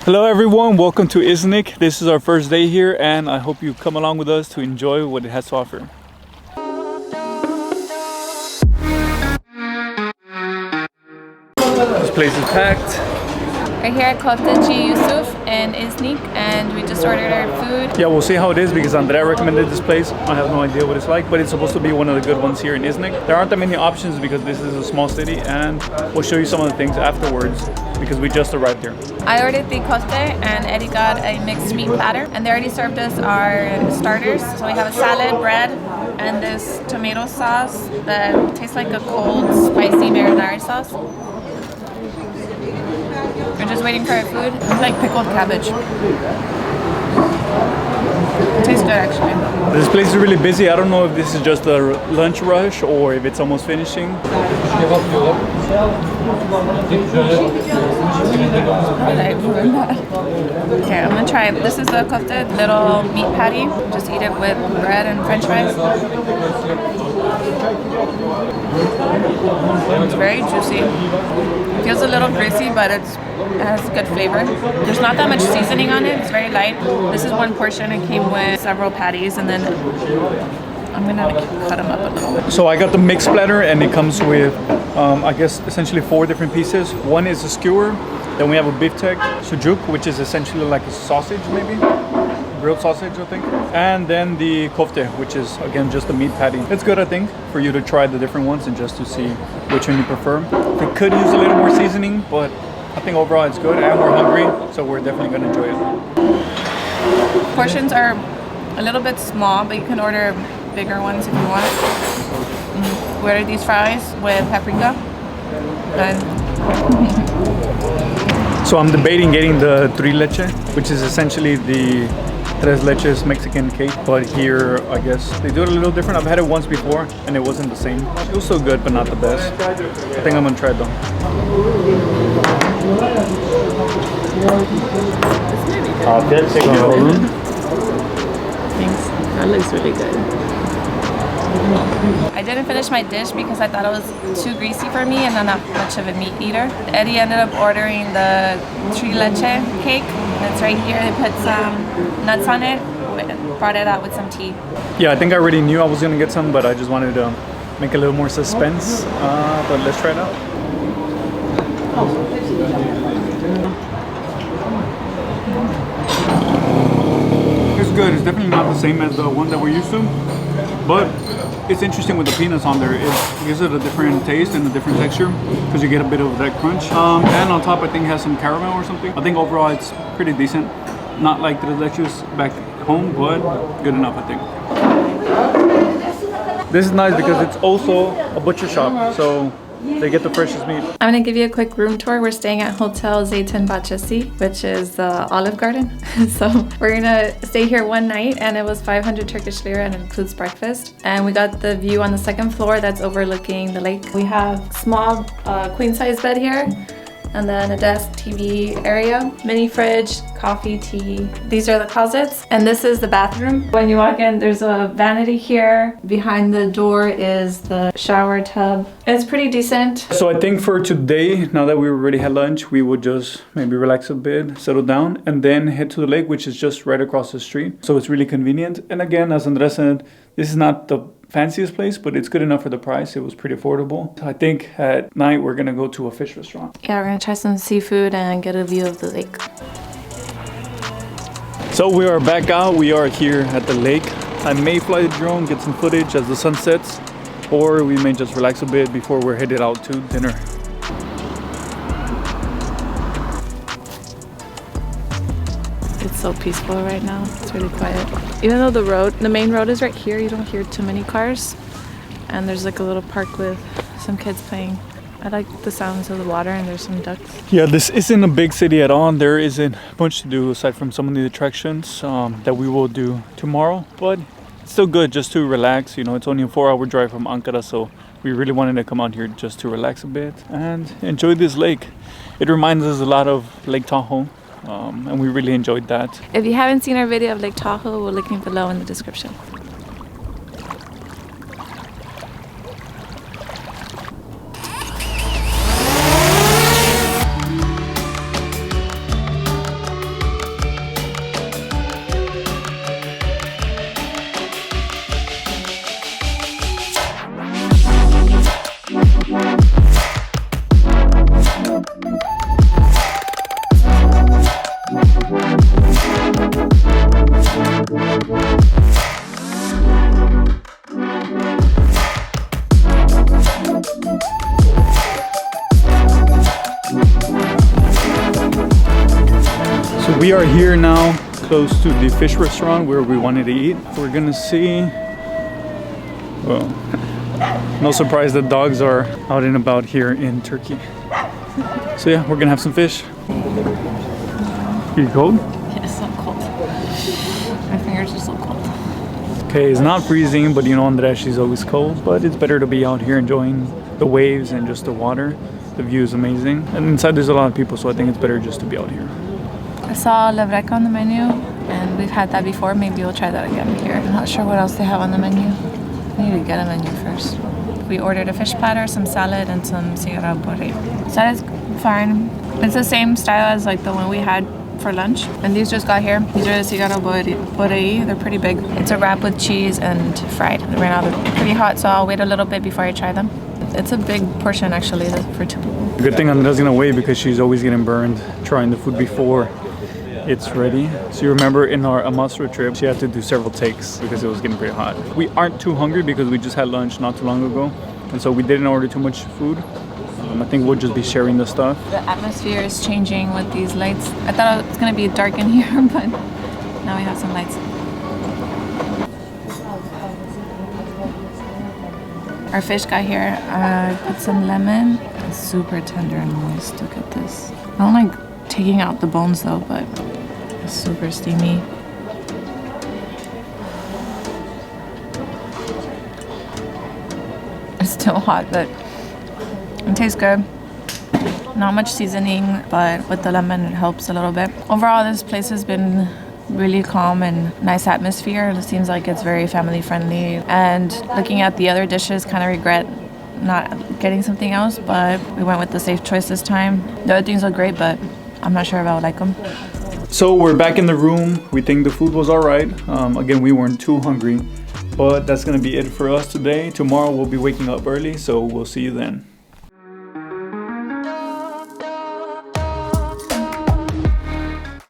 Hello everyone, welcome to Iznik. This is our first day here and I hope you come along with us to enjoy what it has to offer. This place is packed. We're here at Kofte Yusuf in Iznik and we just ordered our food. Yeah, we'll see how it is because Andrea recommended this place. I have no idea what it's like, but it's supposed to be one of the good ones here in Iznik. There aren't that many options because this is a small city and we'll show you some of the things afterwards because we just arrived here. I ordered the kofte and Eddie got a mixed meat platter and they already served us our starters. So we have a salad, bread, and this tomato sauce that tastes like a cold, spicy marinara sauce. We're just waiting for our food. It's like pickled cabbage. It tastes good actually. This place is really busy. I don't know if this is just a lunch rush or if it's almost finishing. Okay, I'm gonna try it. This is the kofte little meat patty. Just eat it with bread and french fries. It's very juicy. It feels a little greasy, but it has good flavor. There's not that much seasoning on it. It's very light. This is one portion. It came with several patties, and then I'm gonna cut them up a little bit. So I got the mixed platter, and it comes with, I guess, essentially 4 different pieces. One is a skewer. Then we have a biftec, sujuk, which is essentially like a sausage, maybe. Grilled sausage, I think. And then the kofte, which is again just a meat patty. It's good, I think, for you to try the different ones and just to see which one you prefer. We could use a little more seasoning, but I think overall it's good and we're hungry, so we're definitely gonna enjoy it. Portions are a little bit small, but you can order bigger ones if you want. We ordered these fries with paprika. So I'm debating getting the tres leche, which is essentially the tres leches Mexican cake, but here I guess they do it a little different. I've had it once before and it wasn't the same. It was still good, but not the best. I think I'm gonna try it though. Thanks. That looks really good. I didn't finish my dish because I thought it was too greasy for me and I'm not much of a meat eater. Eddie ended up ordering the tres leche cake. It's right here. They put some nuts on it. Brought it out with some tea. Yeah, I think I already knew I was gonna get some, but I just wanted to make a little more suspense. But let's try it out. It's good. It's definitely not the same as the one that we're used to, but it's interesting with the peanuts on there. It gives it a different taste and a different texture because you get a bit of that crunch. And on top, I think it has some caramel or something. I think overall it's pretty decent. Not like the leches back home, but good enough, I think. This is nice because it's also a butcher shop, so they get the freshest meat. I'm gonna give you a quick room tour. We're staying at Hotel Zeytin Bahçesi, which is the Olive Garden. So we're gonna stay here one night and it was 500 Turkish lira and it includes breakfast. And we got the view on the 2nd floor that's overlooking the lake. We have small queen size bed here and then a desk, TV area, mini fridge, coffee, tea. These are the closets and this is the bathroom. When you walk in, there's a vanity here. Behind the door is the shower tub. It's pretty decent. So I think for today, now that we already had lunch, we would just maybe relax a bit, settle down, and then head to the lake, which is just right across the street. So it's really convenient. And again, as Andres said, this is not the fanciest place, but it's good enough for the price. It was pretty affordable. I think at night we're gonna go to a fish restaurant. Yeah, we're gonna try some seafood and get a view of the lake. So we are back out. We are here at the lake. I may fly the drone, get some footage as the sun sets, or we may just relax a bit before we're headed out to dinner. It's so peaceful right now. It's really quiet. Even though the main road is right here, you don't hear too many cars. And there's like a little park with some kids playing. I like the sounds of the water and there's some ducks. Yeah, this isn't a big city at all. There isn't much to do aside from some of the attractions that we will do tomorrow. But it's still good just to relax. You know, it's only a 4-hour drive from Ankara, so we really wanted to come out here just to relax a bit and enjoy this lake. It reminds us a lot of Lake Tahoe. And we really enjoyed that. If you haven't seen our video of Lake Tahoe, we'll link it below in the description. So we are here now, close to the fish restaurant where we wanted to eat. We're gonna see, well, no surprise that dogs are out and about here in Turkey. So yeah, we're gonna have some fish. You cold? Yeah, it's so cold. My fingers are so cold. Okay, it's not freezing, but you know, Andrea, she's always cold. But it's better to be out here enjoying the waves and just the water. The view is amazing. And inside there's a lot of people, so I think it's better just to be out here. I saw levrek on the menu, and we've had that before. Maybe we'll try that again here. I'm not sure what else they have on the menu. I need to get a menu first. We ordered a fish platter, some salad, and some sigara bori. Salad is fine. It's the same style as like the one we had for lunch. And these just got here. These are the sigara bori. They're pretty big. It's a wrap with cheese and fried. Right now they're pretty hot, so I'll wait a little bit before I try them. It's a big portion actually for two people. Good thing Andrea's gonna wait because she's always getting burned trying the food before it's ready. So you remember in our Amasra trip, she had to do several takes because it was getting pretty hot. We aren't too hungry because we just had lunch not too long ago. And so we didn't order too much food. I think we'll just be sharing the stuff. The atmosphere is changing with these lights. I thought it was gonna be dark in here, but now we have some lights. Our fish got here. I put some lemon. It's super tender and moist. Look at this. I don't like taking out the bones though, but it's super steamy. It's still hot, but it tastes good. Not much seasoning, but with the lemon it helps a little bit. Overall, this place has been really calm and nice atmosphere. It seems like it's very family friendly. And looking at the other dishes, kind of regret not getting something else, but we went with the safe choice this time. The other things look great, but I'm not sure if I would like them. So we're back in the room. We think the food was all right. Again, we weren't too hungry, but that's gonna be it for us today. Tomorrow we'll be waking up early, so we'll see you then.